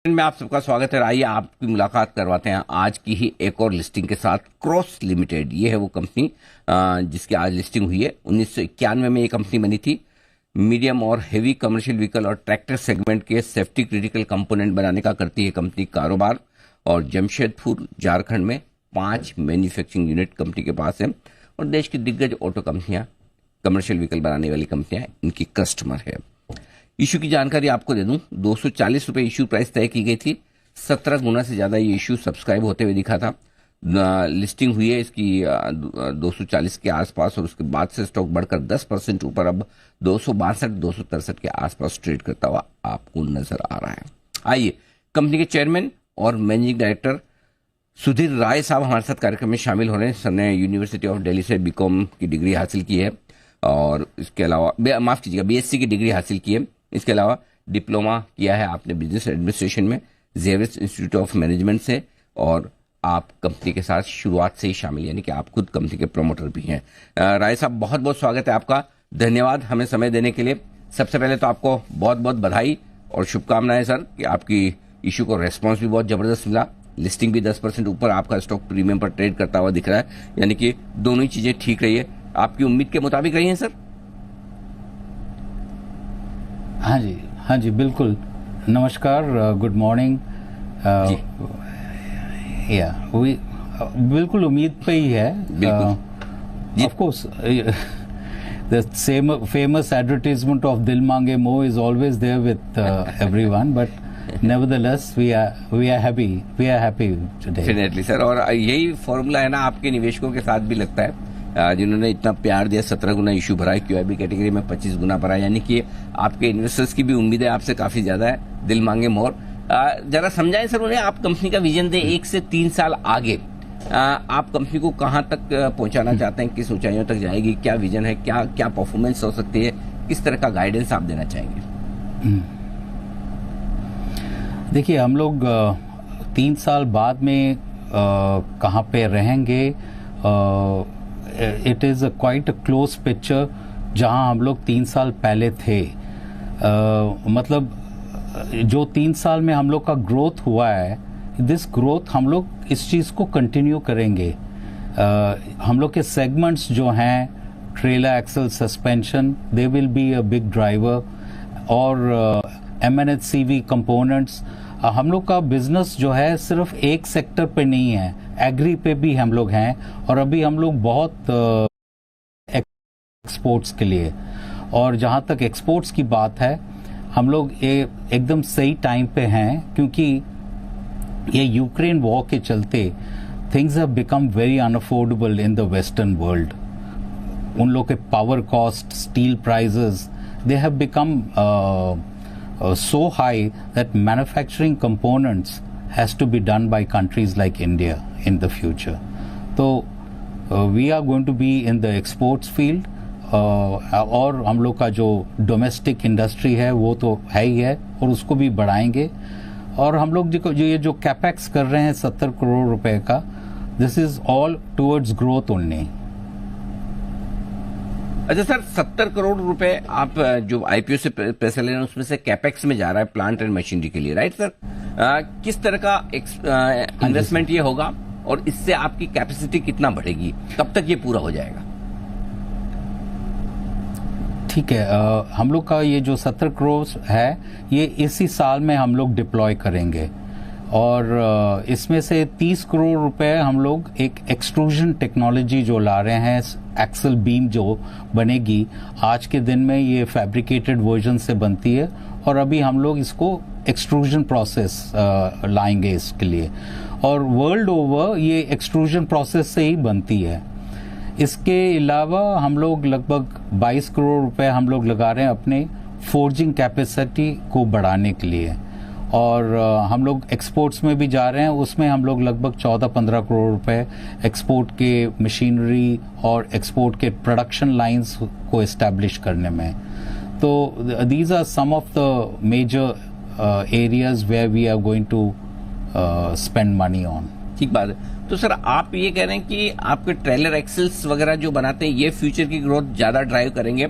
में आप सबका स्वागत है। आइए आपकी मुलाकात करवाते हैं आज की ही एक और लिस्टिंग के साथ। क्रॉस लिमिटेड, ये है वो कंपनी जिसकी आज लिस्टिंग हुई है। 1991 में ये कंपनी बनी थी। मीडियम और हेवी कमर्शियल व्हीकल और ट्रैक्टर सेगमेंट के सेफ्टी क्रिटिकल कंपोनेंट बनाने का करती है कंपनी कारोबार। और जमशेदपुर झारखंड में 5 मैन्युफैक्चरिंग यूनिट कंपनी के पास है और देश की दिग्गज ऑटो कंपनियां, कमर्शियल व्हीकल बनाने वाली कंपनियां इनकी कस्टमर है। इशू की जानकारी आपको दे दूं, 240 रुपए इशू प्राइस तय की गई थी। 17 गुना से ज्यादा ये इशू सब्सक्राइब होते हुए दिखा था। लिस्टिंग हुई है इसकी 240 के आसपास और उसके बाद से स्टॉक बढ़कर 10% ऊपर अब 262-263 के आसपास ट्रेड करता हुआ आपको नजर आ रहा है। आइए कंपनी के चेयरमैन और मैनेजिंग डायरेक्टर सुधीर राय साहब हमारे साथ कार्यक्रम में शामिल हो रहे हैं। सर ने यूनिवर्सिटी ऑफ दिल्ली से बीकॉम की डिग्री हासिल की है और इसके अलावा माफ कीजिएगा बीएससी की डिग्री हासिल की है। इसके अलावा डिप्लोमा किया है आपने बिजनेस एडमिनिस्ट्रेशन में जेविस इंस्टीट्यूट ऑफ मैनेजमेंट से और आप कंपनी के साथ शुरुआत से ही शामिल, यानी कि आप खुद कंपनी के प्रमोटर भी हैं। राय साहब, बहुत बहुत स्वागत है आपका। धन्यवाद हमें समय देने के लिए। सबसे पहले तो आपको बहुत बहुत बधाई और शुभकामनाएं सर कि आपकी इशू को रेस्पॉन्स भी बहुत जबरदस्त मिला। लिस्टिंग भी 10% ऊपर, आपका स्टॉक प्रीमियम पर ट्रेड करता हुआ दिख रहा है, यानी कि दोनों ही चीजें ठीक रही है। आपकी उम्मीद के मुताबिक रही है सर? हाँ जी बिल्कुल। नमस्कार, गुड मॉर्निंग। बिल्कुल उम्मीद पे ही है। Of course the same famous advertisement of Dil Mange Mo is always there with everyone, but nevertheless we are happy today. Definitely sir, और यही फॉर्मूला है ना आपके निवेशकों के साथ भी लगता है, जिन्होंने इतना प्यार दिया। 17 गुना इशू भरा है, क्यूआईबी कैटेगरी में 25 गुना भरा है, यानी कि आपके इन्वेस्टर्स की भी उम्मीदें आपसे काफी ज्यादा है। दिल मांगे मोर। जरा समझाएं सर उन्हें, आप कंपनी का विजन दे 1 से 3 साल आगे। आप कंपनी को कहां तक पहुंचाना चाहते हैं, किस ऊंचाइयों तक जाएगी, क्या विजन है, क्या क्या परफॉर्मेंस हो सकती है, किस तरह का गाइडेंस आप देना चाहेंगे? देखिए, हम लोग 3 साल बाद में कहां पे रहेंगे, it is quite a close picture जहां हम लोग 3 साल पहले थे। मतलब जो 3 साल में हम लोग का ग्रोथ हुआ है, दिस ग्रोथ हम लोग इस चीज को कंटिन्यू करेंगे। हम लोग के सेगमेंट्स जो हैं, trailer axle suspension, they will be a big driver, और एमएनएचसीवी कंपोनेंट्स। हम लोग का बिजनेस जो है सिर्फ एक सेक्टर पे नहीं है, एग्री पे भी हम लोग हैं, और अभी हम लोग बहुत एक्सपोर्ट्स के लिए। और जहां तक एक्सपोर्ट्स की बात है, हम लोग एकदम सही टाइम पे हैं, क्योंकि ये यूक्रेन वॉर के चलते things have become very unaffordable in the western world. उन लोग के power cost, steel prices, they have become so high that manufacturing components has to be done by countries like India in the future. So we are going to be in the exports field, और हम लोग का जो domestic industry है वो तो है ही है, और उसको भी बढ़ाएंगे। और हम लोग जो ये जो कैपेक्स कर रहे हैं 70 करोड़ रुपए का, this is all towards growth only. अच्छा सर, 70 करोड़ रुपए आप जो आईपीओ से पैसे ले रहे हैं उसमें से कैपेक्स में जा रहा है प्लांट एंड मशीनरी के लिए, राइट सर? किस तरह का इन्वेस्टमेंट ये होगा और इससे आपकी कैपेसिटी कितना बढ़ेगी, कब तक ये पूरा हो जाएगा? ठीक है, हम लोग का ये जो 70 करोड़ है, ये इसी साल में हम लोग डिप्लॉय करेंगे, और इसमें से 30 करोड़ रुपए हम लोग एक एक्सट्रूजन टेक्नोलॉजी जो ला रहे हैं, एक्सल बीम जो बनेगी, आज के दिन में ये फैब्रिकेटेड वर्जन से बनती है, और अभी हम लोग इसको एक्सट्रूजन प्रोसेस लाएंगे इसके लिए, और वर्ल्ड ओवर ये एक्सट्रूजन प्रोसेस से ही बनती है। इसके अलावा हम लोग लगभग 22 करोड़ रुपए हम लोग लगा रहे हैं अपने फोर्जिंग कैपेसिटी को बढ़ाने के लिए, और हम लोग एक्सपोर्ट्स में भी जा रहे हैं। उसमें हम लोग लगभग 14-15 करोड़ रुपए एक्सपोर्ट के मशीनरी और एक्सपोर्ट के प्रोडक्शन लाइंस को एस्टैब्लिश करने में। तो these are some of the major areas where we are going to spend money on. ठीक बात है। तो सर, आप ये कह रहे हैं कि आपके ट्रेलर एक्सेल्स वगैरह जो बनाते हैं ये फ्यूचर की ग्रोथ ज्यादा ड्राइव करेंगे,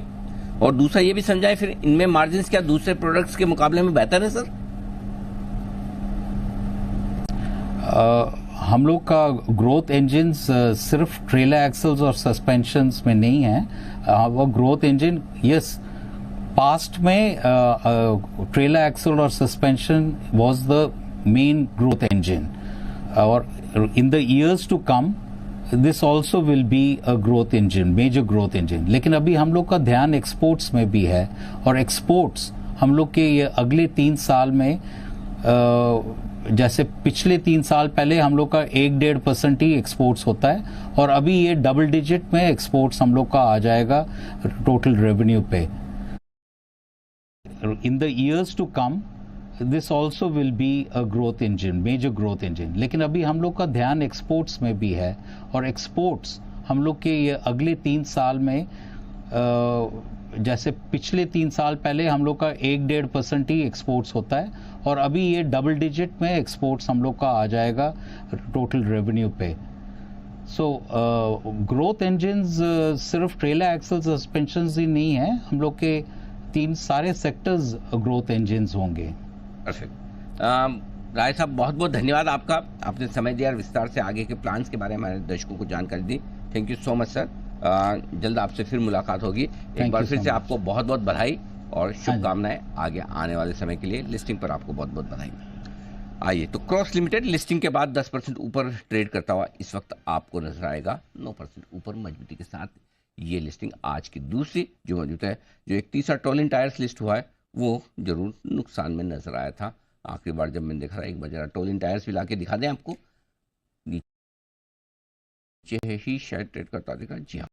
और दूसरा ये भी समझाएं फिर इनमें मार्जिन्स क्या दूसरे प्रोडक्ट्स के मुकाबले में बेहतर है सर? हम लोग का ग्रोथ इंजन्स सिर्फ ट्रेलर एक्सल्स और सस्पेंशंस में नहीं है। वो ग्रोथ इंजन यस पास्ट में ट्रेलर एक्सल और suspension was the main growth engine और in the years to come this also will be a growth engine, major growth engine. लेकिन अभी हम लोग का ध्यान एक्सपोर्ट्स में भी है और एक्सपोर्ट्स हम लोग के ये अगले 3 साल में जैसे पिछले 3 साल पहले हम लोग का 1-1.5% ही एक्सपोर्ट्स होता है और अभी ये डबल डिजिट में एक्सपोर्ट्स हम लोग का आ जाएगा टोटल रेवेन्यू पे। In the years to come this also will be a growth engine, major growth engine. लेकिन अभी हम लोग का ध्यान एक्सपोर्ट्स में भी है और एक्सपोर्ट्स हम लोग के ये अगले 3 साल में जैसे पिछले 3 साल पहले हम लोग का 1-1.5% ही एक्सपोर्ट्स होता है और अभी ये डबल डिजिट में एक्सपोर्ट्स हम लोग का आ जाएगा टोटल रेवेन्यू पे। सो ग्रोथ इंजन्स सिर्फ ट्रेलर एक्सल सस्पेंशंस ही नहीं है, हम लोग के 3 सारे सेक्टर्स ग्रोथ इंजन्स होंगे। परफेक्ट। राय साहब बहुत बहुत धन्यवाद आपका, आपने समय दिया और विस्तार से आगे के प्लान्स के बारे में हमारे दर्शकों को जानकारी दी। Thank you so much sir. जल्द आपसे फिर मुलाकात होगी। एक बार फिर से आपको बहुत बहुत बधाई और शुभकामनाएं आगे आने वाले समय के लिए। लिस्टिंग पर आपको बहुत बहुत बधाई। आइए तो क्रॉस लिमिटेड लिस्टिंग के बाद 10% ऊपर ट्रेड करता हुआ इस वक्त आपको नजर आएगा 9% ऊपर मजबूती के साथ। ये लिस्टिंग आज की दूसरी जो मौजूद है, जो एक तीसरा टोलिन टायर्स लिस्ट हुआ है वो जरूर नुकसान में नजर आया था। आखिरी बार जब मैंने देखा था, एक बार जरा टोलिन टायर्स भी लाके दिखा दें आपको, नीचे ही शायद ट्रेड करता देखा। जी हाँ,